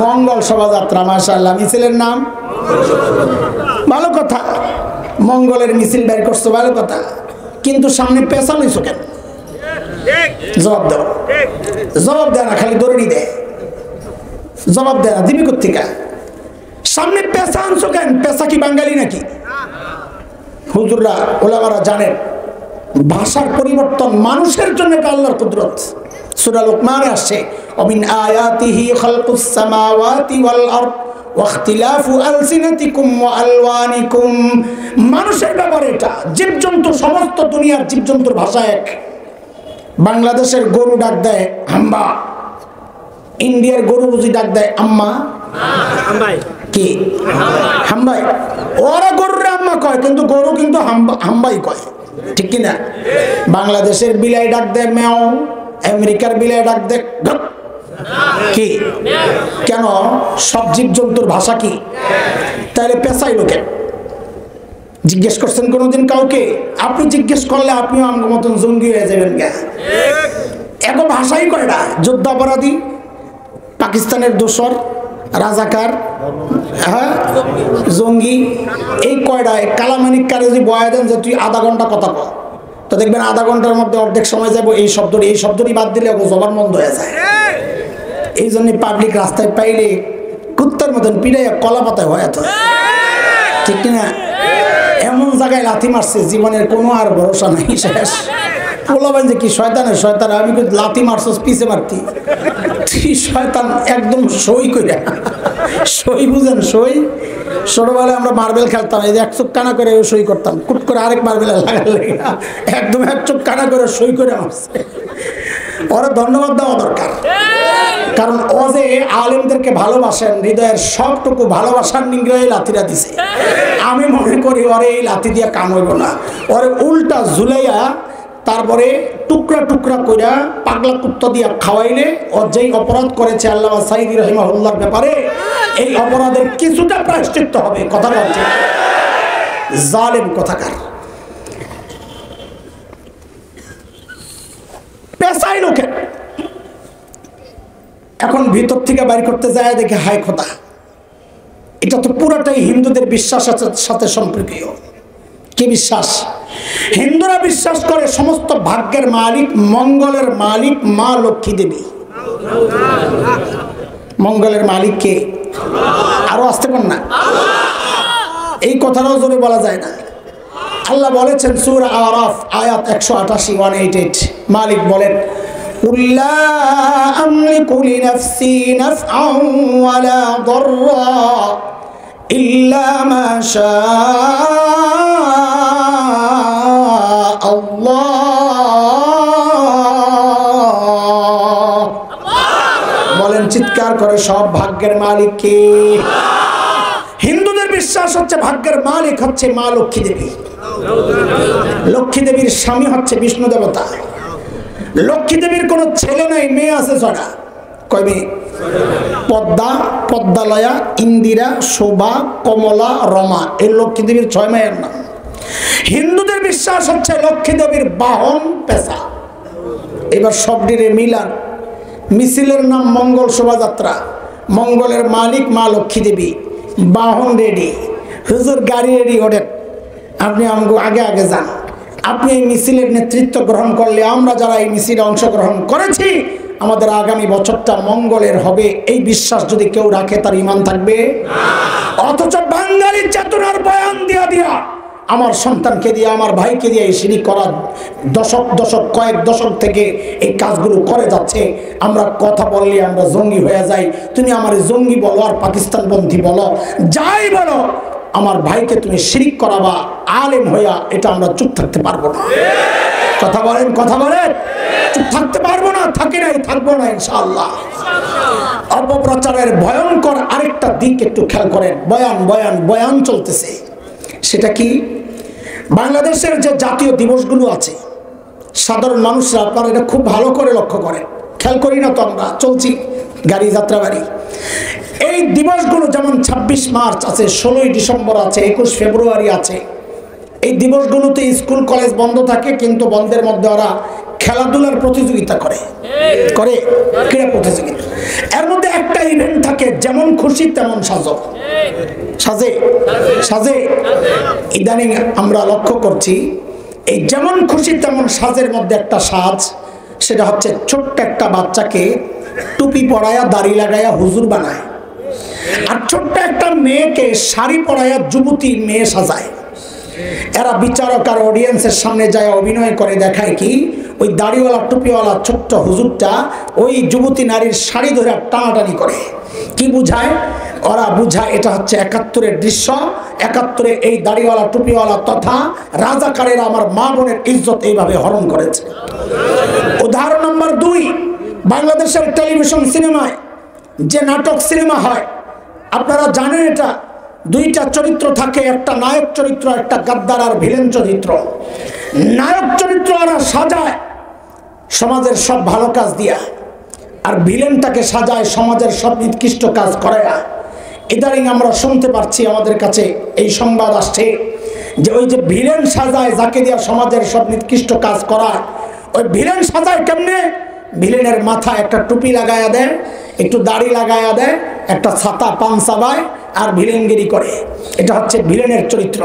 মঙ্গল শোভাযাত্রা মাশাআল্লাহ মিছিলের নাম ভালো কথা মঙ্গলের মিছিল বের করছো ভালো কথা কিন্তু সামনে পেশা লইছো কেন জবাব দাও না খালি দৌড়ি দে জবাব দেয় না দিবি কোত্থেকে সামনে পেশা আনছো কেন পেশা কি বাঙালি নাকি হুজুররা ওলামারা জানেন ভাষার পরিবর্তন মানুষের জন্য আল্লাহর কুদরত সূরা লুকমানে আসছে ওমিন আয়াতিহি খালকুস সামাওয়াতি ওয়াল আরদ ওয়া ইখতিলাফু আলসিনাতিকুম ওয়া আলওয়ানিকুম মানুষের ব্যাপারে এটা জীবজন্তু সমস্ত দুনিয়ার জীবজন্তুর ভাষা এক বাংলাদেশের গরু ডাক দেয় হাম্বা ইন্ডিয়ার গরু বুঝি ডাক দেয় আম্মা হাম্বাই কি হাম্বাই ওরা গরুর আম্মা কয় কিন্তু গরু কিন্তু হাম্বাই কয় ঠিক কি না বাংলাদেশের বিলাই ডাক দেয় মেও আমেরিকার বিলাই ডাক দেয় কি কেন সব জীবজন্তুর ভাষা কি তাহলে পেশাই লোকে জিজ্ঞেস করছেন কোনোদিন কাউকে আপনি জিজ্ঞেস করলে আপনিও আমার মতন জঙ্গি হয়ে যাবেন গা এত ভাষাই কয় না যুদ্ধাপরাধী পাকিস্তানের দোসর রাজাকার হ্যাঁ জঙ্গি এই কয়টায় কালামানিক কারে যদি বয়া দেন যে তুই আধা ঘন্টা কথা কয় তো দেখবেন আধা ঘন্টার মধ্যে অর্ধেক সময় যাবো এই শব্দটি বাদ দিলে জবান বন্ধ হয়ে যায় এই জন্য পাবলিক রাস্তায় পাইলে কুত্তার মতন পিড়াইয়া কলা পাতায় হয় এত ঠিক কিনা এমন জায়গায় লাথি মারছে জীবনের কোনো আর ভরসা নাই শেষ বলবেন যে কি শয়তানের শয়তান আমি লাথি মারছস পিছে মারতি শয়তান একদম সই কইরা সই বুঝেন সই ছোটবেলায় আমরা মার্বেল খেলতাম এই যে এক চোখ কানা করে সই করতাম কুট করে আরেক মার্বেল লাগালে একদম এক চোখ কানা করে সই করে মারছে ওরা ধন্যবাদ দেওয়া দরকার কারণ ও যে আলেমদেরকে ভালোবাসেন হৃদয়ের সবটুকু ভালোবাসার নিগ্রহে লাথিরা দিছে আমি মনে করি ওরে এই লাথি দিয়া কাম হইব না ওরে উল্টা ঝুলাইয়া তারপরে টুকরা টুকরা কইরা পাগলা কুত্তা দিয়া খাওয়াইলে ও যেই অপরাধ করেছে আল্লামা সাঈদী রাহিমাহুল্লাহর ব্যাপারে এই অপরাধের কিছুটা প্রায়শ্চিত্ত হবে কথা বলছে জালেম কথাকার পেশাই লোকে এখন ভিতর থেকে বাইর করতে যায় দেখে হায় খোদা এটা তো পুরোটাই হিন্দুদের বিশ্বাসের সাথে সম্পর্কীয় কি বিশ্বাস হিন্দুরা বিশ্বাস করে সমস্ত ভাগ্যের মালিক মঙ্গলের মালিক মা লক্ষ্মী দেবী মঙ্গলের মালিক কে আরো আসতে পার না এই কথাটাও জোরে বলা যায় না আল্লাহ বলেছেন সূরা আরাফ আয়াত 188 188 মালিক বলেন লা আমলিকু লিনাফসি নাফআন ওয়ালা দাররা ইল্লা মা শাআ আল্লাহ বলেন চিৎকার করে সব ভাগ্যের মালিক কে হিন্দুদের বিশ্বাস হচ্ছে ভাগ্যের মালিক হচ্ছে মা লক্ষ্মী দেবী লক্ষ্মী দেবীর স্বামী হচ্ছে বিষ্ণু দেবতা লক্ষ্মী দেবীর কোনো ছেলে নাই মেয়ে আছে ছড়া কয় মেয়ে পদ্মা পদ্মালয়া ইন্দিরা শোভা কমলা রমা এই লক্ষ্মী দেবীর 6 মেয়ের নাম হিন্দুদের বিশ্বাস হচ্ছে লক্ষ্মী দেবীর বাহন পেশা এবার সব ডিরে মিলান মিছিলের নাম মঙ্গল শোভাযাত্রা মঙ্গলের মালিক মা লক্ষ্মী দেবী বাহন রেডি হুজুর গাড়ি রেডি ওঠেন আপনি আমাকে আগে আগে যান আপনি এই মিছিলের নেতৃত্ব গ্রহণ করলে আমরা যারা এই মিছিলে অংশগ্রহণ করেছি আমাদের আগামী বছরটা মঙ্গলের হবে এই বিশ্বাস যদি কেউ রাখে তার ঈমান থাকবে অথচ বাঙালি চেতনার বয়ান দিয়া দিয়া আমার সন্তানকে দিয়ে আমার ভাইকে দিয়ে এই শিরিক করা কয়েক দশক থেকে এই কাজগুলো করে যাচ্ছে আমরা কথা বললে আমরা জঙ্গি হয়ে যাই তুমি আমার জঙ্গি বলো আর পাকিস্তানপন্থী বলো যাই বলো আমার ভাইকে তুমি শিরিক করাবা আলেম হইয়া এটা আমরা চুপ থাকতে পারবো না কথা বলেন চুপ থাকতে পারবো না থাকি নাই থাকবো না ইনশাআল্লাহ অপপ্রচারের ভয়ঙ্কর আরেকটা দিক একটু খেয়াল করেন বয়ান চলতেছে সেটা কি বাংলাদেশের যে জাতীয় দিবসগুলো আছে সাধারণ মানুষরা আপনারা এটা খুব ভালো করে লক্ষ্য করেন খেয়াল করি না তো আমরা চলছি গাড়ি যাত্রাবাড়ি এই দিবসগুলো যেমন 26 মার্চ আছে 16 ডিসেম্বর আছে 21 ফেব্রুয়ারি আছে এই দিবসগুলোতে স্কুল কলেজ বন্ধ থাকে কিন্তু বন্ধের মধ্যে ওরা খেলাধুলার প্রতিযোগিতা করে ক্রীড়া প্রতিযোগিতা এর মধ্যে একটা ইভেন্ট থাকে, যেমন খুশি তেমন সাজো, সাজে সাজে। ইদানিং আমরা লক্ষ্য করছি এই যেমন খুশি তেমন সাজের মধ্যে একটা সাজ, সেটা হচ্ছে ছোট্ট একটা বাচ্চাকে টুপি পরায়া দাড়ি লাগায়া হুজুর বানায়, আর ছোট্ট একটা মেয়েকে শাড়ি পরায়া যুবতী মেয়ে সাজায়। এরা বিচারক আর অডিয়েন্সের সামনে যায় অভিনয় করে দেখায় কি ওই দাড়িওয়ালা টুপিওয়ালা ছোট্ট হুজুরটা ওই যুবতী নারীর শাড়ি ধরে টানাটানি করে। কি বুঝায়? ওরা বুঝায় এটা হচ্ছে ৭১-এর দৃশ্য। ৭১-এ এই দাড়িওয়ালা টুপিওয়ালা তথা রাজাকারেরা আমার মা বোনের ইজ্জত এইভাবে হরণ করেছে। উদাহরণ নম্বর ২, বাংলাদেশের টেলিভিশন সিনেমায় যে নাটক সিনেমা হয়, আপনারা জানেন এটা দুইটা চরিত্র থাকে, একটা নায়ক চরিত্র, একটা গাদ্দার আর ভিলেন চরিত্র। নায়ক চরিত্র ওরা সাজায় সমাজের সব ভালো কাজ দিয়া, আর ভিলেনটাকে সাজায় সমাজের সব নিকৃষ্ট কাজ করায়া। ইদানিং আমরা শুনতে পাচ্ছি, আমাদের কাছে এই সংবাদ আসছে যে ওই যে ভিলেন সাজায় যাকে দিয়া সমাজের সব নিকৃষ্ট কাজ করায়, ওই ভিলেন সাজায় কেমনে? ভিলেনের মাথায় একটা টুপি লাগায়া দেয়, একটু দাড়ি লাগায়া দেয়, একটা ছাতা পান চাবায় আর ভিলেনগিরি করে। এটা হচ্ছে ভিলেনের চরিত্র।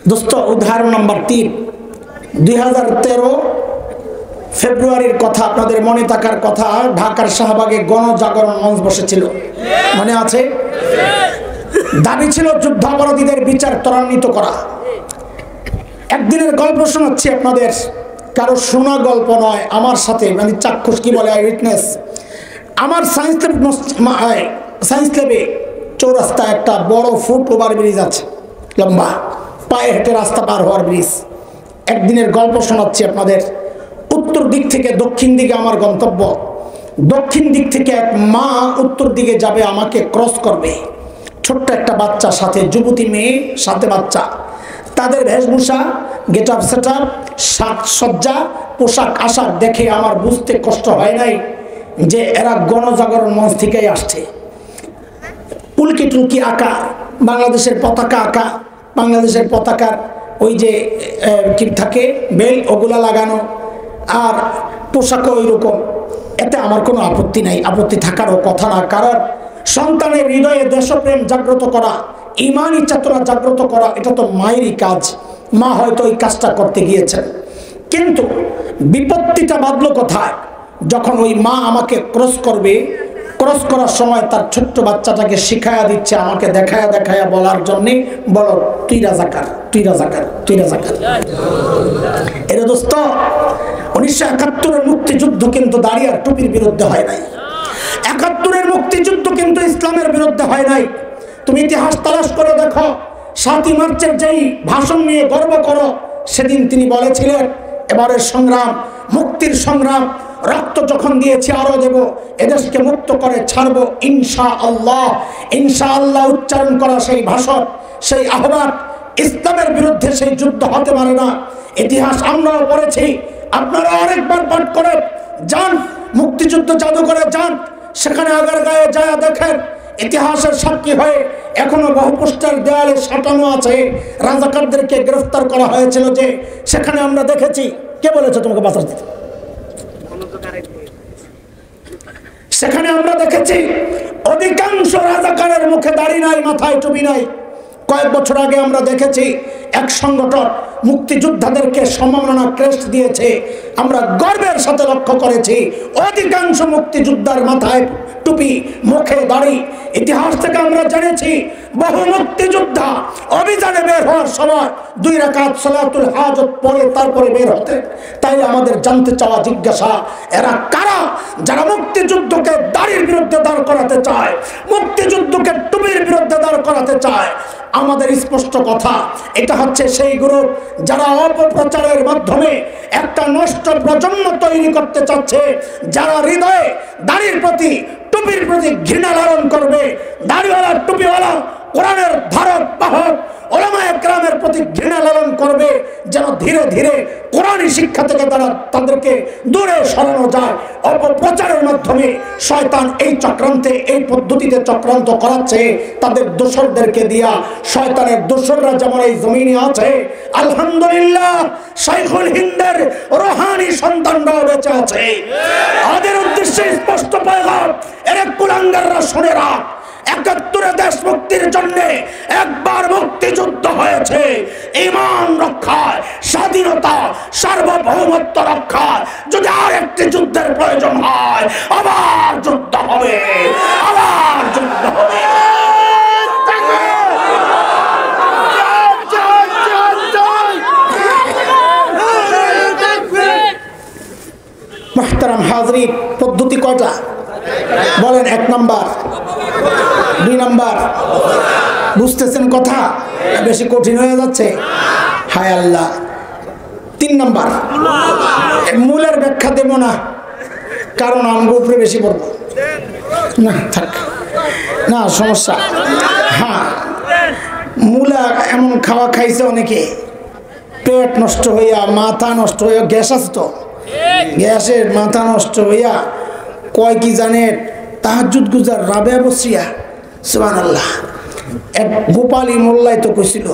দোস্ত, উদাহরণ নম্বর ৩, ২০১৩ ফেব্রুয়ারির কথা আপনাদের মনে থাকার কথা, ঢাকার শাহবাগে গণজাগরণ মঞ্চ বসেছিল, মনে আছে? দাবি ছিল যুদ্ধাপরাধীদের বিচার ত্বরান্বিত করা। একদিনের গল্প শোনাচ্ছি আপনাদের, কারো শোনা গল্প নয়, আমার সাথে মানে চাক্ষুষ কি বলে উইটনেস। আমার সায়েন্স ল্যাবে চৌরাস্তা একটা বড় ফুট ওভার ব্রিজ আছে, লম্বা, পায়ে হেঁটে রাস্তা পার হওয়ার ব্রিজ। একদিনের গল্প শোনাচ্ছি আপনাদের। উত্তর দিক থেকে দক্ষিণ দিকে আমার গন্তব্য। দক্ষিণ দিক থেকে এক মা উত্তর দিকে যাবে, আমাকে ক্রস করবে। ছোট্ট একটা বাচ্চা সাথে, যুবতী মেয়ে সাথে বাচ্চা। তাদের বেশভূষা, গেট আপ সেট আপ, সাজসজ্জা, পোশাক আশাক দেখে আমার বুঝতে কষ্ট হয় নাই যে এরা গণজাগরণ মঞ্চ থেকেই আসছে। উল্কি টুলকি আঁকা, বাংলাদেশের পতাকা আঁকা, বাংলাদেশের পতাকার ওই যে কি থাকে বেল, ওগুলা লাগানো, আর পোশাকও ওই রকম। এতে আমার কোনো আপত্তি নাই, আপত্তি থাকারও কথা না। কারণ সন্তানের হৃদয়ে দেশপ্রেম জাগ্রত করা, ইমানি চেতনা জাগ্রত করা, এটা তো মায়েরই কাজ। মা হয়তো এই কাজটা করতে গিয়েছেন, কিন্তু বিপত্তিটা বাঁধলো কোথায়? যখন ওই মা আমাকে ক্রস করবে, ক্রস করার সময় তার ছোট্ট বাচ্চাটাকে শিখায়া দিচ্ছে, আমাকে দেখায়া দেখায়া বলার জন্যে, বলো তুই রাজাকার, তুই রাজাকার, তুই রাজাকার। এর দোস্ত, ১৯৭১-এর মুক্তিযুদ্ধ কিন্তু দাড়ি আর টুপির বিরুদ্ধে হয় নাই। ৭১-এর মুক্তিযুদ্ধ কিন্তু ইসলামের বিরুদ্ধে হয় নাই। তুমি ইতিহাস তালাশ করে দেখো, ৭ই মার্চের যেই ভাষণ নিয়ে গর্ব করো, সেদিন তিনি বলেছিলেন এবারের সংগ্রাম মুক্তির সংগ্রাম, রক্ত যখন দিয়েছি আরো দেব, এদেশকে মুক্ত করে ছাড়বো ইনশাআল্লাহ। ইনশাআল্লাহ উচ্চারণ করা সেই ভাষণ, সেই আহ্বান ইসলামের বিরুদ্ধে সেই যুদ্ধ হতে পারে না। ইতিহাস আমরাও পড়েছি, আপনারা অনেকবার পাঠ করে যান, মুক্তিযুদ্ধ জাদুঘরে যান, সেখানে আগারগাঁয়ে যায় দেখেন, ইতিহাসের সাক্ষী হয়ে এখনো বহু পোস্টার দেয়ালে সাঁটানো আছে। রাজাকারদেরকে গ্রেফতার করা হয়েছিল যে, সেখানে আমরা দেখেছি। কে বলেছে তোমাকে বাঁচাতে? সেখানে আমরা দেখেছি অধিকাংশ রাজাকারের মুখে দাড়ি নাই, মাথায় টুপি নাই। কয়েক বছর আগে আমরা দেখেছি এক সংগঠন মুক্তিযোদ্ধাদেরকে সম্মাননা ক্রেস্ট দিয়েছে। আমরা গর্বের সাথে লক্ষ্য করেছি অধিকাংশ মুক্তিযোদ্ধার মাথায় টুপি, মুখে দাড়ি। ইতিহাস থেকে আমরা জেনেছি বহু মুক্তিযোদ্ধা অভিযানে বের হওয়ার সময় 2 রাকাত সালাতুল হাজত পড়ে তারপরে বের হতে। তাই আমাদের জানতে চাওয়া, জিজ্ঞাসা, এরা কারা যারা মুক্তিযুদ্ধকে দাড়ির বিরুদ্ধে দাঁড় করাতে চায়, মুক্তিযুদ্ধকে টুপির বিরুদ্ধে দাঁড় করাতে চায়? আমাদের স্পষ্ট কথা, এটা হচ্ছে সেই গ্রুপ যারা অপপ্রচারের মাধ্যমে একটা নষ্ট প্রজন্ম তৈরি করতে চাচ্ছে, যারা হৃদয়ে দাড়ির প্রতি, টুপির প্রতি ঘৃণা লালন করবে। দাড়িওয়ালা, টুপিওয়ালা, কোরআনের ধারক বাহক ওলামায়ে কেরামের প্রতি ঘৃণা লালন করবে, যেন ধীরে ধীরে কোরআনী শিক্ষা থেকে তারা তাদেরকে দূরে সরানো যায়। অপপ্রচারের মাধ্যমে শয়তান এই চক্রান্তে, এই পদ্ধতিতে চক্রান্ত করাচ্ছে তাদের দোসরদেরকে দিয়া। শয়তানের দোসররা যেমন এই জমিনে আছে, আলহামদুলিল্লাহ শাইখুল হিন্দের রুহানি সন্তানরাও বেঁচে আছে। আমাদের উদ্দেশ্যে স্পষ্ট পয়গাম, ইমানদাররা শুনে রাখ, ৭১ দেশ মুক্তির জন্য একবার মুক্তিযুদ্ধ হয়েছে। ঈমান রক্ষায়, স্বাধীনতা সার্বভৌমত্ব রক্ষায় যদি আর একটি যুদ্ধের প্রয়োজন হয়, আবার যুদ্ধ হবে, আবার যুদ্ধ হবে। মুহতারাম হাজরিন, পদ্ধতি কয়টা বলেন? ১ নাম্বার, ২ নাম্বার, বুঝতেছেন কথা? বেশি কঠিন হয়ে যাচ্ছে, হায় আল্লাহ। ৩ নাম্বার, মূলের ব্যাখ্যা দেব না, কারণ আমগো উপরে বেশি পড়ব না, থাক না, সমস্যা। হ্যাঁ, মূলা এমন খাওয়া খাইছে অনেকে, পেট নষ্ট হইয়া, মাথা নষ্ট হইয়া, গ্যাস আছে তো, গ্যাসের মাথা নষ্ট হইয়া কয় কি জানেন, তাহাজ্জুদ গুজার রাবেয়া বসিয়া, সুবহানাল্লাহ। এক গোপালী মোল্লাই তো কইছিল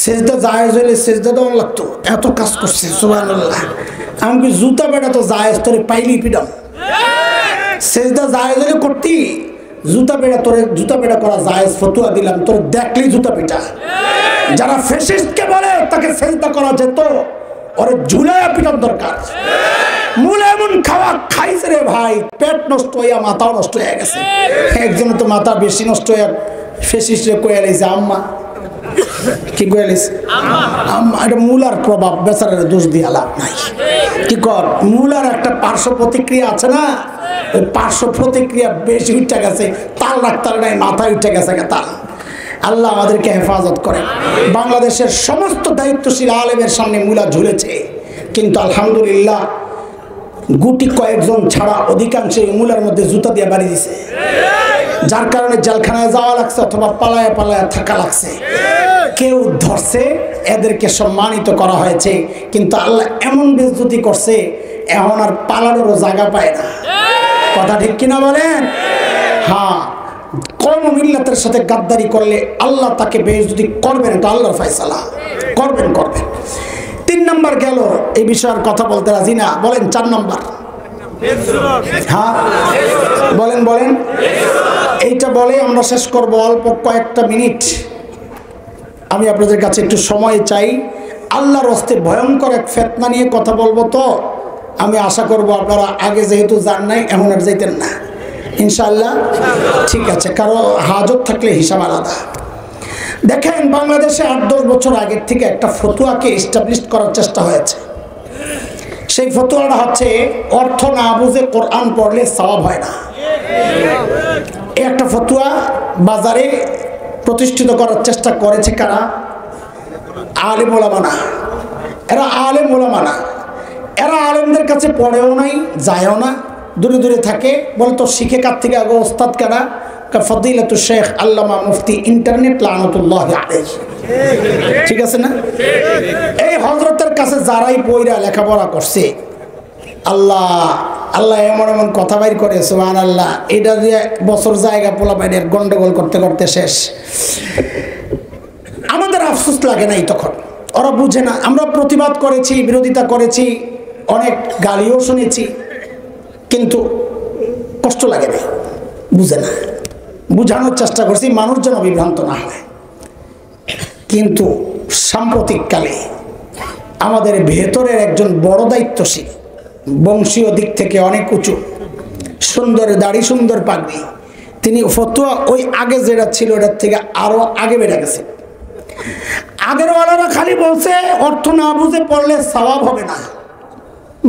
সেজদা জায়েজ হইলে সেজদা দেওয়া লাগতো, এত কাজ করছে, সুবহানাল্লাহ। আমি কি জুতা বেটা তো জায়েজ, তোরে পাইলি পিডাম, সেজদা জায়েজ হইলে করতি, জুতা বেটা তোরে জুতা বেটা করা জায়েজ ফতুয়া দিলাম, তোর দেখলি জুতা পিটা। যারা ফ্যাসিস্টকে বলে তাকে সেজদা করা যেত, ওরে ঝুলাইয়া পিটার দরকার। মূল এমন খাওয়া খাইছে রে ভাই, পেট নষ্ট হইয়া মাথাও নষ্ট হয়ে গেছে। একজনে তো মাথা বেশি নষ্ট হইয়া ফেসিস্টে কয়ে লাইছে আম্মা, কি কয়ে লাইছে আম্মা। এটা মূলার প্রভাব, বেচারের দোষ দিয়ে লাভ নাই। কি কর, মূলার একটা পার্শ্ব প্রতিক্রিয়া আছে না, ওই পার্শ্ব প্রতিক্রিয়া বেশি উঠে গেছে, তাল রাখতার নাই, মাথায় উঠে গেছে তাল। আল্লাহ আমাদেরকে হেফাজত করেন। বাংলাদেশের সমস্ত দায়িত্বশীল আলেমের সামনে মূলা ঝুলেছে, কিন্তু আলহামদুলিল্লাহ গুটি কয়েকজন ছাড়া অধিকাংশই মূলার মধ্যে জুতা দিয়ে বাড়ি দিছে, যার কারণে জেলখানায় যাওয়া লাগছে অথবা পালায়া পালায়া থাকা লাগছে। কেউ ধরছে, এদেরকে সম্মানিত করা হয়েছে, কিন্তু আল্লাহ এমন বেইজ্জতি করছে, এখন আর পালানোরও জায়গা পায় না। কথা ঠিক কিনা বলেন? হ্যাঁ, কওম মিল্লাতের সাথে গাদ্দারি করলে আল্লাহ তাকে বেইজ্জতি করবেন, এটা আল্লাহর ফয়সালা, করবেন করবেন। ৩ নাম্বার গেল, এই বিষয়ের কথা বলতে রাজি না, বলেন ৪ নাম্বার। হ্যাঁ বলেন বলেন, এইটা বলে আমরা শেষ করব, অল্প কয়েকটা মিনিট আমি আপনাদের কাছে একটু সময় চাই। আল্লাহর হস্তে ভয়ঙ্কর এক ফিতনা নিয়ে কথা বলবো, তো আমি আশা করব আপনারা আগে যেহেতু যান নাই, এখন আর যাইতেন না ইনশাআল্লাহ। ঠিক আছে, কারো হাজত থাকলে হিসাব আলাদা। দেখেন, বাংলাদেশে ৮-১০ বছর আগের থেকে একটা ফতুয়াকে এস্টাবলিশ করার চেষ্টা হয়েছে। সেই ফতুয়াটা হচ্ছে, অর্থ না বুঝে কোরআন পড়লে সওয়াব হয় না। এই একটা ফতুয়া বাজারে প্রতিষ্ঠিত করার চেষ্টা করেছে কারা? আলেম ওলামা না, এরা আলেম ওলামা না, এরা আলেমদের কাছে পড়েও নাই, যায়ও না, দূরে দূরে থাকে। বলে তো শিখে কার থেকে আগে, ওস্তাদ কারা? ফদিলাতুল শেখ আল্লামা মুফতি ইন্টারনেট লানাতুল্লাহ আলাইহি। ঠিক আছে না? এই হযরতের কাছে যারাই পয়রা লেখাপড়া করছে, আল্লাহ আল্লাহ এমন এমন কথা বাইর করে, সুবহানাল্লাহ। এটা দিয়ে বছর জায়গা পোলা বাইরের গন্ডগোল করতে করতে শেষ। আমাদের আফসোস লাগে নাই তখন, ওরা বুঝে না। আমরা প্রতিবাদ করেছি, বিরোধিতা করেছি, অনেক গালিও শুনেছি, কিন্তু কষ্ট লাগে না, বুঝে না। বুঝানোর চেষ্টা করছি মানুষ যেন বিভ্রান্ত না হয়। কিন্তু সাম্প্রতিককালে আমাদের ভেতরের একজন বড় দায়িত্বশীল, বংশীয় দিক থেকে অনেক উঁচু, সুন্দর দাড়ি, সুন্দর পাগড়ি, তিনি ফতোয়া ওই আগে যেটা ছিল এটার থেকে আরো আগে বেড়ে গেছে। আগের ওয়ালারা খালি বলছে অর্থ না বুঝে পড়লে সওয়াব হবে না,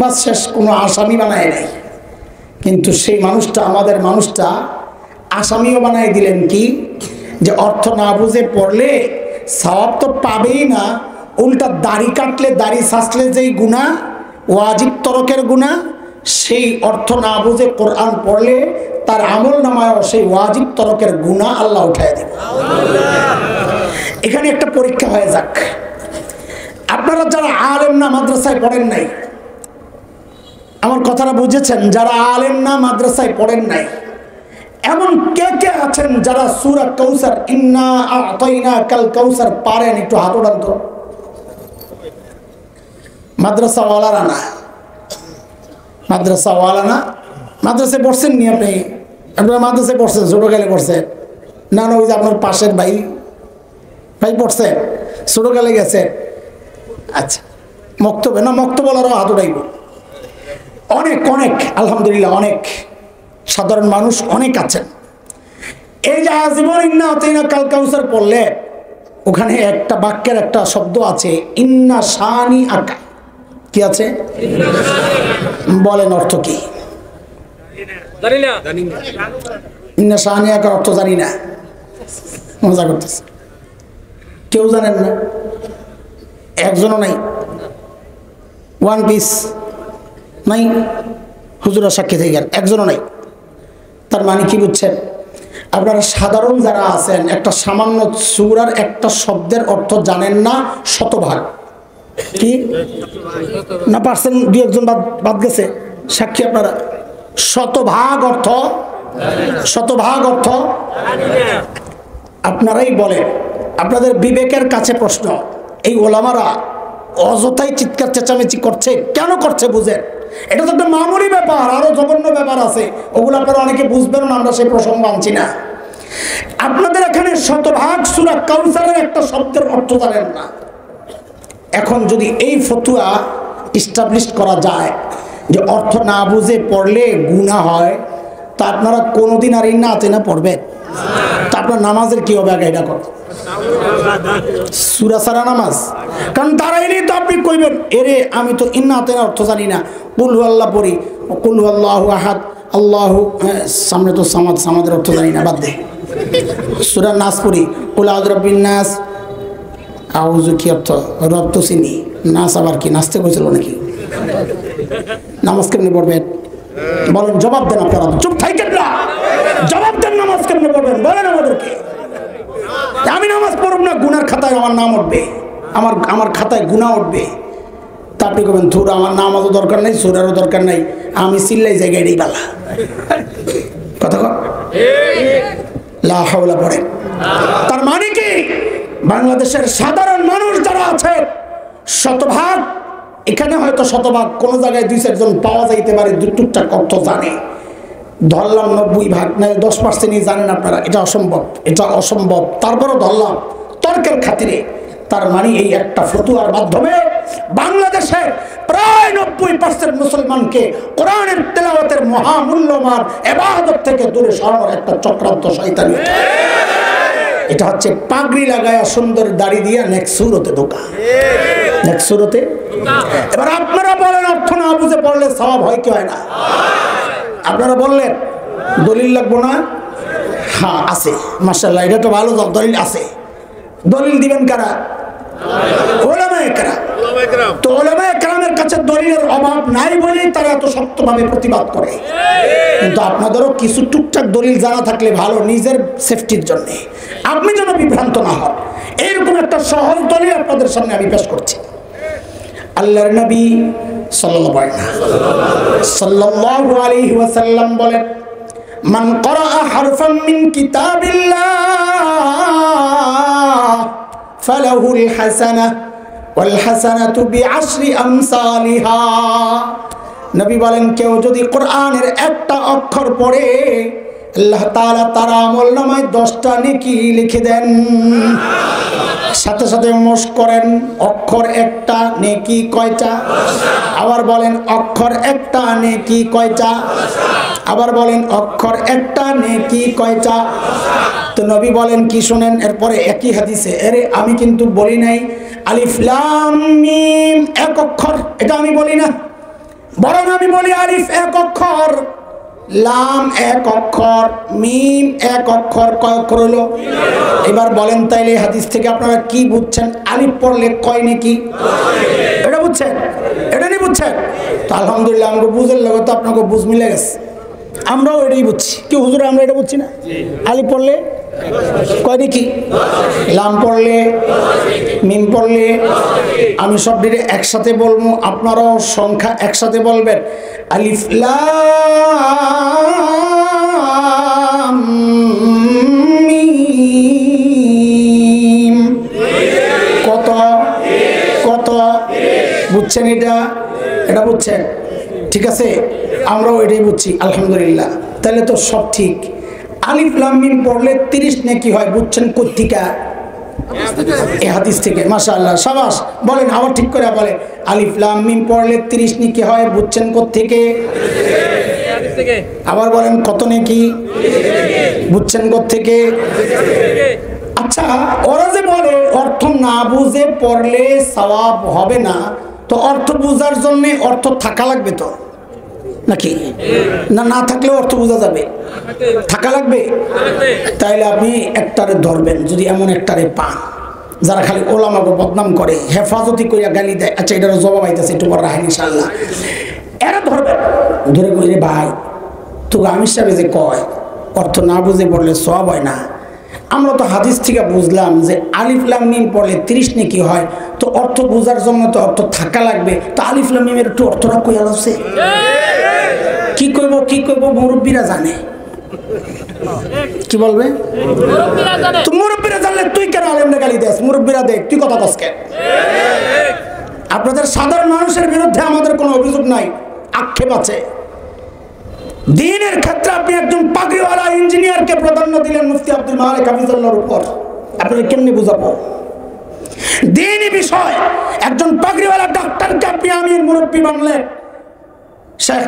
বাস শেষ, কোনো আসামি বানায় নাই। কিন্তু সেই মানুষটা, আমাদের মানুষটা আসামিও বানাই দিলেন কি, যে অর্থ না বুঝে পড়লে সওয়াব তো পাবেই না, উল্টা দাড়ি কাটলে, দাড়ি ছাঁচলে যেই গুনাহ, ওয়াজিব তরকের গুনাহ, সেই অর্থ না বুঝে কোরআন পড়লে তার আমল নামায় সেই ওয়াজিব তরকের গুনাহ আল্লাহ উঠায় দেবে। এখানে একটা পরীক্ষা হয়ে যাক। আপনারা যারা আলেম না, মাদ্রাসায় পড়েন নাই, আমার কথাটা বুঝেছেন? যারা আলেম না, মাদ্রাসায় পড়েন নাই, এমন কে কে আছেন যারা সূরা কাউসার, ইন্না আ'তাইনাকাল কাউসার পারেন? একটু হাত ওঠান তো। মাদ্রাসাওয়ালারা না, মাদ্রাসাওয়ালা না, মাদ্রাসায় পড়ছেন নি আপনি? আপনারা মাদ্রাসায় পড়ছেন, ছোটকালে পড়ছেন না? না ওই যে আপনার পাশের ভাই পড়ছে, ছোটকালে গেছে। আচ্ছা, মক্তবে না, মক্তব বলারও হাত উঠাইব। অনেক অনেক আলহামদুলিল্লাহ, অনেক সাধারণ মানুষ অনেক আছেন। এই যে আজীবন ইন্না আতাইনা কাল কাউসার পড়লে ওখানে একটা বাক্যের একটা শব্দ আছে, ইন্না শানি আকা। কি আছে? বলেন অর্থ কি? ইন্না শানি আকার অর্থ জানি না, মজা করতেছে। কেউ জানেন না? একজনও নাই? ওয়ান পিস নাই? হুজুরা সাক্ষী থেকে গেল, একজনও নাই। তার মানে কি বুঝছেন? আপনারা সাধারণ যারা আছেন একটা সামান্য সূরার একটা শব্দের অর্থ জানেন না শতভাগ। কি না পারছেন? দুই একজন বাদ গেছে সাক্ষী আপনারা। শতভাগ অর্থ, শতভাগ অর্থ আপনারাই বলেন। আপনাদের বিবেকের কাছে প্রশ্ন, এই ওলামারা অযথাই চিৎকার চেঁচামেচি করছে, কেন করছে বুঝেন? এটা তো একটা মামুলি ব্যাপার, আরো জঘন্য ব্যাপার আছে, ওগুলো আপনারা অনেকে বুঝবেন না, আমরা সেই প্রসঙ্গ আনছি না। আপনাদের এখানে শতভাগ সূরা কাউসারের একটা শব্দের অর্থ জানেন না। এখন যদি এই ফতুয়া ইস্টাবলিশ করা যায় যে অর্থ না বুঝে পড়লে গুনাহ হয়, তা আপনারা কোনোদিন আর ইন্না আতাইনা পড়বেন? তা আপনার নামাজের কি হবে? আগে এটা করেন, সূরা সারা নামাজ। কারণ দাঁড়াইলেই তো আপনি কইবেন, এরে আমি তো ইন্না আতাইনা অর্থ জানি না, কুল হুয়াল্লাহ পড়ি, কুল হুয়াল্লাহু আহাদ, আল্লাহু সামনে তো সামাদ, সামাদের অর্থ জানি না, বাদ দে। সূরা নাস পড়ি, কুল আউযু বিরাব্বিন নাস, আউযু কি অর্থ? রব তো চিনি, নাস আবার কি? নাচতে কইছিল নাকি? নামাজ কেমনে পড়বেন বলেন? জবাব দেন আপনারা, চুপ থাকেন না, জবাব দেন। নামাজ কেমনে পড়বেন বলেন আমাদেরকে। আমি নামাজ পড়ব না, গুনার খাতায় আমার নাম উঠবে, আমার খাতায় গুনাহ উঠবে। তা আপনি কবেন ধুর, আমার নামাজও দরকার নাই, সূরারও দরকার নাই, আমি চিল্লাই জায়গায় এটাই বালা। কথা কর, লা হাওলা পড়েন। তার মানে কি? বাংলাদেশের সাধারণ মানুষ যারা আছে শতভাগ, এখানে হয়তো শতভাগ, কোন জায়গায় 2-4 জন পাওয়া যাইতে পারে টুকটাক অর্থ জানে, ধরলাম 90% না 10%ই জানেন আপনারা। এটা অসম্ভব, এটা অসম্ভব, তারপরও ধরলাম তর্কের খাতিরে। তার মানে এই একটা ফতুয়ার মাধ্যমে বাংলাদেশের প্রায় 90% মুসলমানকে কোরআনের তেলাওয়াতের মহামূল্যমান ইবাদত থেকে দূরে সরানোর একটা চক্রান্ত শয়তানি। এটা হচ্ছে পাগড়ি লাগায়া সুন্দর দাড়ি দিয়া নেক্সট সুরতে ঢোকা, নেক্সট সুরতে। এবার আপনারা বলেন অর্থ না বুঝে পড়লে সওয়াব হয় কি হয় না? আপনারা বললেন দলিল লাগবো না? হ্যাঁ আছে, মাশাআল্লাহ, এটা তো ভালো দলিল আছে। দলিল দিবেন কারা? উলামায়ে কেরাম। তো উলামায়ে কেরামের কাছে দলিলের অভাব নাই বলেই তারা এত শক্তভাবে প্রতিবাদ করে। কিন্তু আপনাদেরও কিছু টুকটাক দলিল জানা থাকলে ভালো, নিজের সেফটির জন্য, আপনি যেন বিভ্রান্ত না হন। এইরকম একটা সহজ দলিল আপনাদের সামনে আমি পেশ করছি। আল্লাহর নবী সাল্লাল্লাহু আলাইহি ওয়াসাল্লাম বলেন, মান ক্বারা হারফান মিন কিতাবিল্লাহ ফালাহুল হাসানাহ ওয়াল হাসানাতু বিআশরি আমসালিহা। নবী বলেন, কেউ যদি কোরআনের একটা অক্ষর পড়ে আল্লাহ তাআলা তার আমলনামায় 10টা নেকি লিখে দেন। সাথে সাথে মশ করেন, অক্ষর একটা নেকি কয়টা? আবার বলেন অক্ষর একটা নেকি কয়টা? আবার বলেন অক্ষর একটা নেকি কয়টা? তো নবী বলেন কি শুনেন, এরপরে একই হাদিসে, আরে আমি কিন্তু বলি নাই আলিফ লাম মিম এক অক্ষর, এটা আমি বলি না, বরং আমি বলি আলিফ এক অক্ষর, লাম এক অক্ষর, মিম এক অক্ষর। কয় অক্ষর হলো? এবার বলেন তাইলে হাদিস থেকে আপনারা কি বুঝছেন? আলিফ পড়লে কয় নেকি? এটা বুঝছেন? এটা নিয়ে বুঝছেন? তো আলহামদুলিল্লাহ, আমাকে বুঝের লাগে তো আপনাকে বুঝ মিলে গেছে, আমরাও এটাই বুঝছি। কি হুজুর আমরা এটা বুঝছি না? আলিফ পড়লে কয় নেকি, লাম পড়লে, মিম পড়লে। আমি সব দিকে একসাথে বলবো, আপনারাও সংখ্যা একসাথে বলবেন। আলিফ লাম মিম। কত কত বুঝছেন? এটা বুঝছেন? ঠিক আছে, আমরাও এটাই বুঝছি আলহামদুলিল্লাহ। তাহলে তো সব ঠিক। আলিফ লাম মিম পড়লে 30 নেকি হয়, বুঝছেন কোত্থেকে? এই হাদিস থেকে। মাশাআল্লাহ, শাবাশ। বলেন আবার ঠিক করে বলেন, আলিফ লাম মিম পড়লে 30 নেকি হয়, বুঝছেন কোত্থেকে? আবার বলেন, কত নেকি? বুঝছেন কোত্থেকে? আচ্ছা, ওরা যে বলে অর্থ না বুঝে পড়লে সওয়াব হবে না, তো অর্থ বোঝার জন্য অর্থ থাকা লাগবে তো নাকি? না, না থাকলেও অর্থ বোঝা যাবে? থাকা লাগবে। তাইলে আপনি একটারে ধরবেন, যদি এমন একটারে পান যারা খালি ওলামাকে বদনাম করে, হেফাজতি করিয়া গালি দেয়। আচ্ছা, এটারও জবাব আইতেছে, একটু বড় রাখেন ইনশাআল্লাহ। এরা ধরবেন, ধরে কইলে ভাই তো আমির সাহেব যে কয় অর্থ না বুঝে পড়লে সওয়াব হয় না, আমরা তো হাদিস থেকে বুঝলাম যে আলিফ লাম মিম পড়লে 30 নেকি হয়, তো অর্থ বোঝার জন্য তো অর্থ থাকা লাগবে। তো আলিফ লাম মিমের একটু অর্থটা কইয়া আছে, কি কইব মুরব্বীরা জানে। কি বলবে? তো মুরব্বীরা জানলে তুই কেন আলেমরে গালি দেস? মুরব্বীরা দেখ, তুই কথা কস কেন? আপনাদের সাধারণ মানুষের বিরুদ্ধে আমাদের কোনো অভিযোগ নাই, আক্ষেপ আছে। দ্বীনের ক্ষেত্রে আপনি একজন পাগড়িওয়ালা ইঞ্জিনিয়ারকে প্রাধান্য দিলেন মুফতি আব্দুল মালিক হাফিজুল্লাহর উপর, আপনাকে কেমনে বুঝাবো? দ্বীনি বিষয় একজন পাগড়িওয়ালা ডাক্তারকে আপনি আমির মুরব্বী মানলেন, শেখ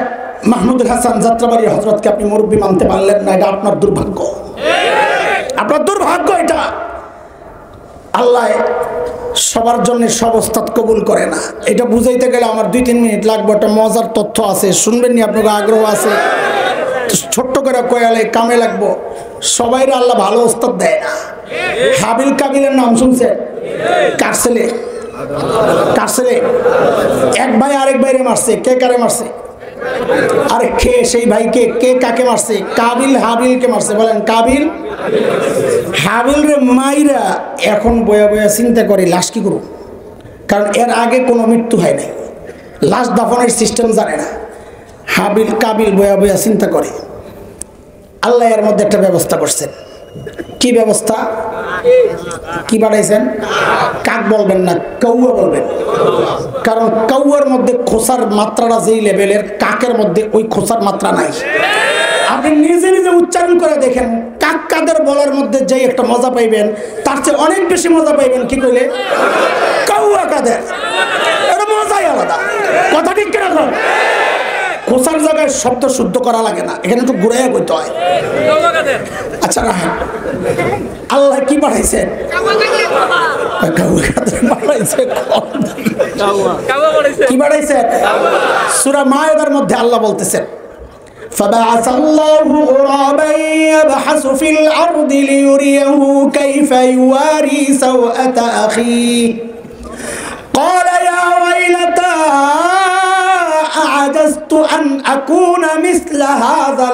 মাহমুদুল হাসান যাত্রাবাড়ির হযরতকে আপনি মুরব্বী মানতে পারলেন না, এটা আপনার দুর্ভাগ্য। আপনার দুর্ভাগ্য এটা। আল্লাহ সবার জন্য সব ওস্তাদ কবুল করে না। এটা বুঝাইতে গেলে আমার 2-3 মিনিট লাগবে। একটা মজার তথ্য আছে, শুনবেন নি? আপনাকে আগ্রহ আছে? ছোট্ট করে কয়ালে কামে লাগবো। সবাইরে আল্লাহ ভালো ওস্তাদ দেয় না। হাবিল কাবিলের নাম শুনছে? কার ছেলে? এক ভাই আরেক ভাইরে মারছে। কে কারে মারছে? আরে কে সেই ভাইকে? কে কাকে মারছে? কাবিল হাবিলকে মারছে। বলেন, কাবিল হাবিল রে মাইরা এখন বয়া বয়া চিন্তা করে লাশ কি করব, কারণ এর আগে কোনো মৃত্যু হয় নাই, লাশ দাফনের সিস্টেম জানে না। হাবিল কাবিল বয়া বয়া চিন্তা করে, আল্লাহ এর মধ্যে একটা ব্যবস্থা করছেন। কি ব্যবস্থা? কি বানাইছেন? কাক বলবেন না, কাউয়া বলবেন, কারণ কাউয়ার মধ্যে খোসার মাত্রাটা যেই লেভেলের, কাকের মধ্যে ওই খোসার মাত্রা নাই। আপনি নিজে নিজে উচ্চারণ করে দেখেন, কাক কাদের বলার মধ্যে যেই একটা মজা পাইবেন, তার চেয়ে অনেক বেশি মজা পাইবেন কি কইলে? কাউয়া কাদের, এটা মজাই আলাদা। কথা ঠিক কিনা? খোসার জায়গায় শব্দ শুদ্ধ করা লাগে না, এখানে একটু ঘুরাইয়া কইতে হয়। আচ্ছা, আল্লাহ কি পাঠাইছে? কি পাঠাইছে? সূরা মায়েদার মধ্যে আল্লাহ বলতেছেন, فبعث الله غرابا يبحث في الأرض ليريه كيف يواري سوءة أخيه قال يا ويلتى أعجزت أن أكون مثل هذا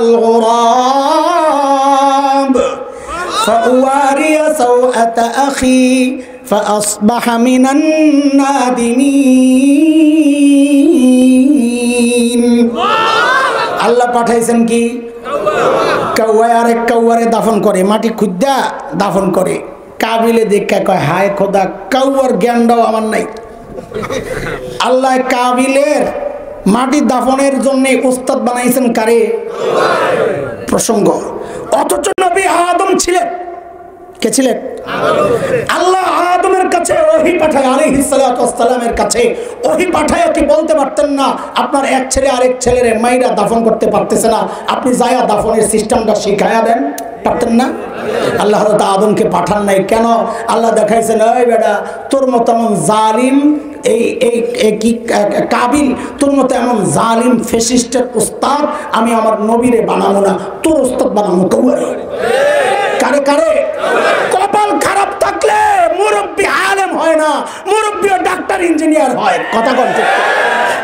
الغراب فأواري سوءة أخي فأصبح من النادمين আল্লাহ পাঠাইছেন কি? কাউয়া। আরেক কাউয়ারে দাফন করে, মাটি খুদ্দা দাফন করে। কাবিলে দেখা কয়, হায় খোদা, কাউয়ার জ্ঞানটাও আমার নাই। আল্লাহ কাবিলের মাটি দাফনের জন্য উস্তাদ বানাইছেন কারে? প্রসঙ্গ। অথচ নবী আদম ছিলেন। কে ছিলেন? আল্লাহ আদমের কাছে ওহী পাঠায়, আলাইহিস সালাতু ওয়াস সালামের কাছে ওহী পাঠায় কি বলতে পারতেন না আপনার এক ছেলে আরেক ছেলেরে মাইরা দাফন করতে পারতেছে না, আপনি যায়া দাফনের সিস্টেমটা শিখায়া দেন? পারতেন না? আল্লাহ হযরত আদমকে পাঠান নাই কেন? আল্লাহ দেখাইছেন, এই বেটা, তোর মত এমন জালিম কি কাবিল, তোর মতো এমন জালিম ফ্যাসিস্টের উস্তাদ আমি আমার নবীরে বানাবো না, তোর উস্তাদ বানাবো। কারে কারে? কপাল খারাপ থাকলে মুরব্বী আলেম হয় না, মুরব্বীও ডাক্তার ইঞ্জিনিয়ার হয়। কথা বলতে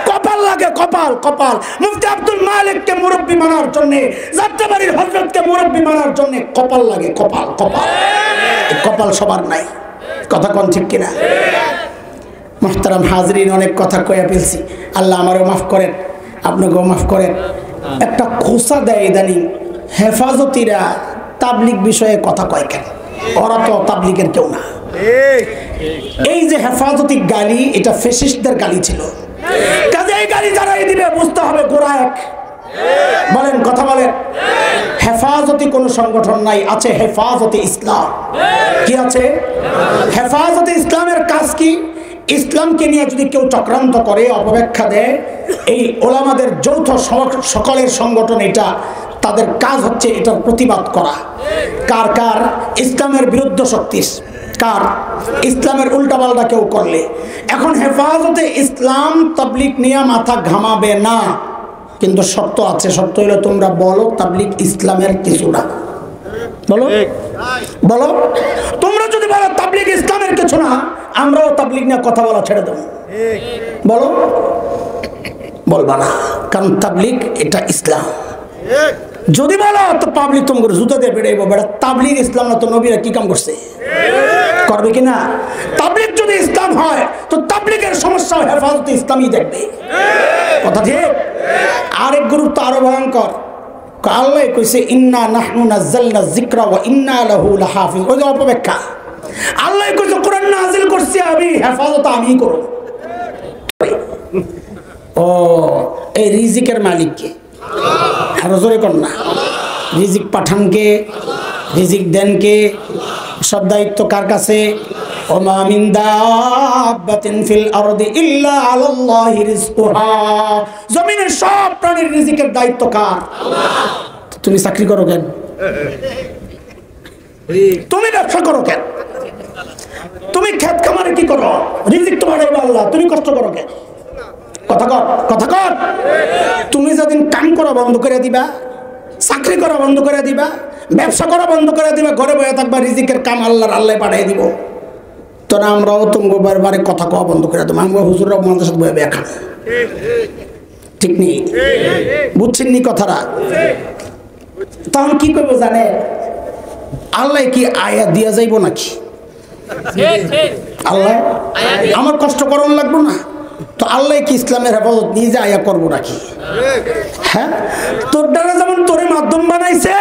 কপাল লাগে, কপাল। কপাল মুফতি আব্দুল মালিককে মুরব্বী মানার জন্য, যাত্রাবাড়ির হযরতকে মুরব্বী মানার জন্য কপাল লাগে। কপাল কপাল কপাল সবার নাই। কথা কোন ঠিক কিনা? মুহতারাম হাজরিন, অনেক কথা কয়ে ফেলছি, আল্লাহ আমারও মাফ করেন, আপনাকেও মাফ করেন। একটা খোসা দেয় ইদানিং হেফাজতিরা তাবলিগ বিষয়ে কথা কয় কেন? ওরা তো তাবলিগের কেউ না। এই যে হেফাজতি গালি, এটা ফ্যাসিস্টদের গালি ছিল। কাজে এই গালি যারাই দিবে বুঝতে হবে গোড়া এক, বলেন, কথা বলেন। হেফাজতি কোনো সংগঠন নাই, আছে হেফাজতে ইসলাম। কি আছে? হেফাজতে ইসলামের কাজ কি? ইসলামকে নিয়ে যদি কেউ চক্রান্ত করে, অপব্যাখ্যা দেয়, এই ওলামাদের যৌথ সকলের সংগঠন এটা, তাদের কাজ হচ্ছে এটার প্রতিবাদ করা। কার কার? ইসলামের বিরুদ্ধ শক্তি, কার? ইসলামের উল্টাপাল্টা কেউ করলে। এখন হেফাজতে ইসলাম তাবলীগ নিয়ে মাথা ঘামাবে না, কিন্তু শর্ত আছে। শর্ত হলো তোমরা বলো তাবলীগ ইসলামের কিছু না। বলো, বলো। তোমরা যদি বলো তাবলীগ ইসলামের কিছু না, আমরাও তাবলীগ নিয়ে কথা বলা ছেড়ে দেবো। বলো, বলবা না, কারণ তাবলীগ এটা ইসলাম। যদি বলো তো পাবলিক তোমাকে জুতা দিয়ে বেড়াইবো, বেড়া তাবলীগ ইসলাম না তো নবীরা কি কাম করছে? করবে কিনা? তাবলীগ যদি ইসলাম হয় তো তাবলীগের সমস্যা হেফাজতে ইসলামই দেখবে। কথা ঠিক? আরেক গ্রুপ তো আরো ভয়ঙ্কর। আল্লাহ কইছে ইন্না নাহনু নাযালনা যিকরা ওয়া ইন্না লাহু লাহাফিজ। ওই যে অপব্যাখ্যা। আল্লাহ কইছে কোরআন নাযিল করছি আমি, হেফাজত আমি করব। ও এই রিজিকের মালিক কে? আরো জোরে কর না। রিজিক পাঠান কে? রিজিক দেন কে? সব দায়িত্ব কার কাছে? ওমা মিন দাব্বাতিন ফিল আরদি ইল্লা আলাল্লাহি রিজকুহা। জমিনের সব প্রাণীর রিজিকের দায়িত্ব কার? আল্লাহ। তুমি চাকরি করো কেন? তুমি ব্যবসা করো কেন? তুমি ক্ষেত খামারে কি করো? রিজিক তোমার আল্লাহ, তুমি কষ্ট করো কেন? কথা কর, কথা কর। তুমি যেদিন কাম করা বন্ধ করে দিবা, চাকরি করা বন্ধ করে দিবা, ব্যবসা করা বন্ধ করে দিবা, ঘরে বসে থাকবা, রিজিকের কাম আল্লাহ পাঠিয়ে দিব, তোরা আমরাও তোমার বারে কথা কওয়া বন্ধ করে দেবো। আমরা হুজুররা আমাদের সাথে বয়ে ব্যাখ্যা, ঠিক নেই? বুঝছেন নি কথাটা? তখন কি করবো জানে? আল্লাহ কি আয়া দিয়া যাইব নাকি? আল্লাহ আমার কষ্ট করন লাগবো না তো আল্লাহ কি ইসলামের হেফাজত নিজে আয়া করবো নাকি? হ্যাঁ, তোর দ্বারা যেমন তোরে মাধ্যম বানাইছে,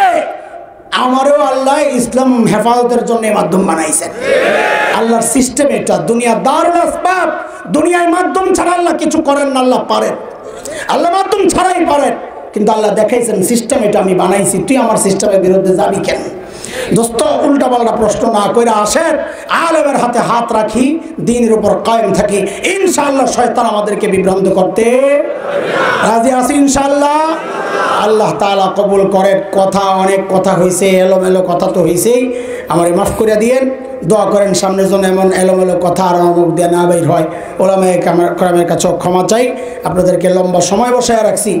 আমারও আল্লাহ ইসলাম হেফাজতের জন্য মাধ্যম বানাইছেন। আল্লাহর সিস্টেম এটা। দুনিয়া দারুল আসবাব, দুনিয়ায় মাধ্যম ছাড়া আল্লাহ কিছু করেন না। আল্লাহ পারেন, আল্লাহ মাধ্যম ছাড়াই পারেন, কিন্তু আল্লাহ দেখাইছেন সিস্টেম এটা আমি বানাইছি, তুই আমার সিস্টেমের বিরুদ্ধে যাবি কেন? দোস্ত, উল্টা পাল্টা প্রশ্ন না করে আসেন, আলেমের হাতে হাত রাখি, দ্বীনের উপর কায়েম থাকি, ইনশাআল্লাহ শয়তান আমাদেরকে বিভ্রান্ত করতে রাজি আছি ইনশাআল্লাহ। আল্লাহ তাআলা কবুল করেন। কথা অনেক কথা হয়েছে, এলোমেলো কথা তো হয়েছেই, আমারে মাফ করে দিয়েন। দোয়া করেন সামনের জন্য এমন এলোমেলো কথা আর মুখ দিয়ে না বের হয়। ওলামায়ে কেরামের কাছেও ক্ষমা চাই, আপনাদেরকে লম্বা সময় বসায় রাখছি।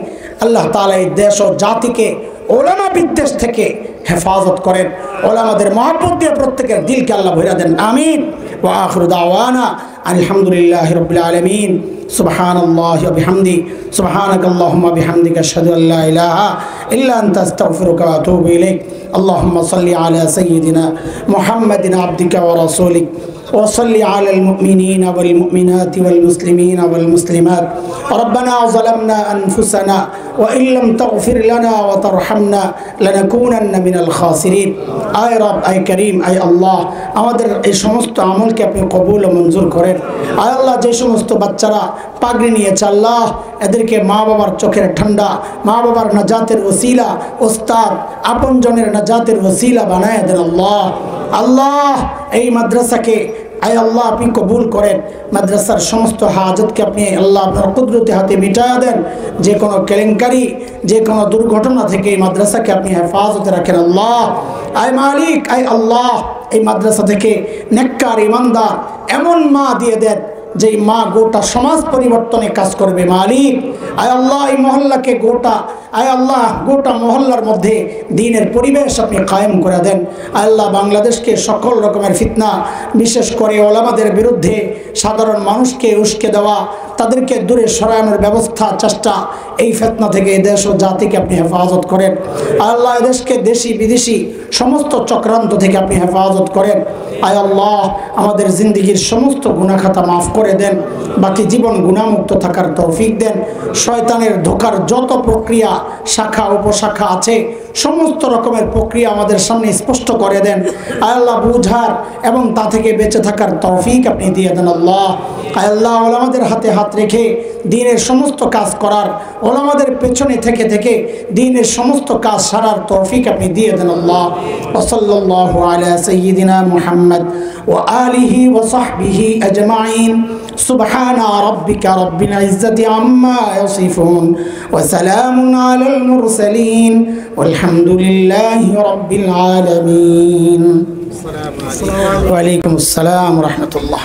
আল্লাহ তাআলা এই দেশ ও জাতিকে ওলামা বিদ্বেষ থেকে হেফাজত করেন। ওলামাদের মহব্বত দিয়ে প্রত্যেকের দিলকে আল্লাহ ভরে দেন, আমিন। ওয়া আখিরু দাওয়ানা আলহামদুলিল্লাহি রাব্বিল আলামিন। সুবহানাল্লাহি ওয়া বিহামদি, সুবহানাকাল্লাহুম্মা বিহামদিকা আশহাদু আল্লা ইলাহা ইল্লা আনতা আস্তাগফিরুকা ওয়া আতুবু ইলাইক। আল্লাহুম্মা সাল্লি আলা সাইয়্যিদিনা মুহাম্মাদিন আবদিকা ওয়া রাসূলিক وصل على المؤمنين والمؤمنات والمسلمين والمسلمات. ربنا ظلمنا أنفسنا وإن لم تغفر لنا وترحمنا لنكونن من الخاسرين. আয় রব, আয় করিম, আয় আল্লাহ, আমাদের এই সমস্ত আমলকে আপনি কবুল ও মঞ্জুর করেন। আয় আল্লাহ, যে সমস্ত বাচ্চারা পাগড়ি নিয়েছে আল্লাহ, এদেরকে মা বাবার চোখের ঠান্ডা, মা বাবার নাজাতের ওসিলা, ওস্তাদ আপনজনের নাজাতের ওসিলা বানায় দেন আল্লাহ। আল্লাহ, এই মাদ্রাসাকে আয় আল্লাহ আপনি কবুল করেন। মাদ্রাসার সমস্ত হাজতকে আপনি আল্লাহ আপনার কুদরতি হাতে মিটায়া দেন। যে কোনো কেলেঙ্কারি, যে কোনো দুর্ঘটনা থেকে এই মাদ্রাসাকে আপনি হেফাজতে রাখেন আল্লাহ। আয় মালিক, আয় আল্লাহ, এই মাদ্রাসা থেকে নেককার ইমানদার এমন মা দিয়ে দেন যেই মা গোটা সমাজ পরিবর্তনে কাজ করবে মালিক। আয় আল্লাহ, এই মহল্লাকে আয় আল্লাহ গোটা মহল্লার মধ্যে দ্বীনের পরিবেশ আপনি কায়েম করে দেন। আয় আল্লাহ, বাংলাদেশকে সকল রকমের ফিতনা, বিশেষ করে ওলামাদের বিরুদ্ধে সাধারণ মানুষকে উস্কে দেওয়া, তাদেরকে দূরে সরানোর ব্যবস্থা চেষ্টা, এই ফিতনা থেকে এই দেশ ও জাতিকে আপনি হেফাজত করেন। আয় আল্লাহ, এদেশকে দেশি বিদেশি সমস্ত চক্রান্ত থেকে আপনি হেফাজত করেন। আয় আল্লাহ, আমাদের জিন্দিগির সমস্ত গুনাহ খাতা মাফ করে দেন, বাকি জীবন গুনাহমুক্ত থাকার তৌফিক দেন। শয়তানের ধোঁকার যত প্রক্রিয়া, শাখা উপশাখা আছে সমস্ত রকমের প্রক্রিয়া আমাদের সামনে স্পষ্ট করে দেন আল্লাহ। বুঝার এবং তা থেকে বেঁচে থাকার তৌফিক আপনি দিয়ে দেন আল্লাহ। আল্লাহ ওলামাদের হাতে হাত রেখে দ্বীনের সমস্ত কাজ করার, ওলামাদের পেছনে থেকে থেকে দ্বীনের সমস্ত কাজ সারার তৌফিক আপনি দিয়ে দেন আল্লাহ। ওয়াসাল্লাল্লাহু আলা সাইয়্যিদিনা মুহাম্মদ ওয়া আলিহি ওয়া সাহবিহি আজমাইন। সুবহানা রাব্বিকা রাব্বিল ইজ্জাতি আম্মা ইয়াসিফুন ওয়া সালামুন আলাল মুরসালিন ওয়ালহামদুলিল্লাহি রাব্বিল আলামিন। ওয়া আলাইকুমুস সালাম ওয়া রাহমাতুল্লাহ।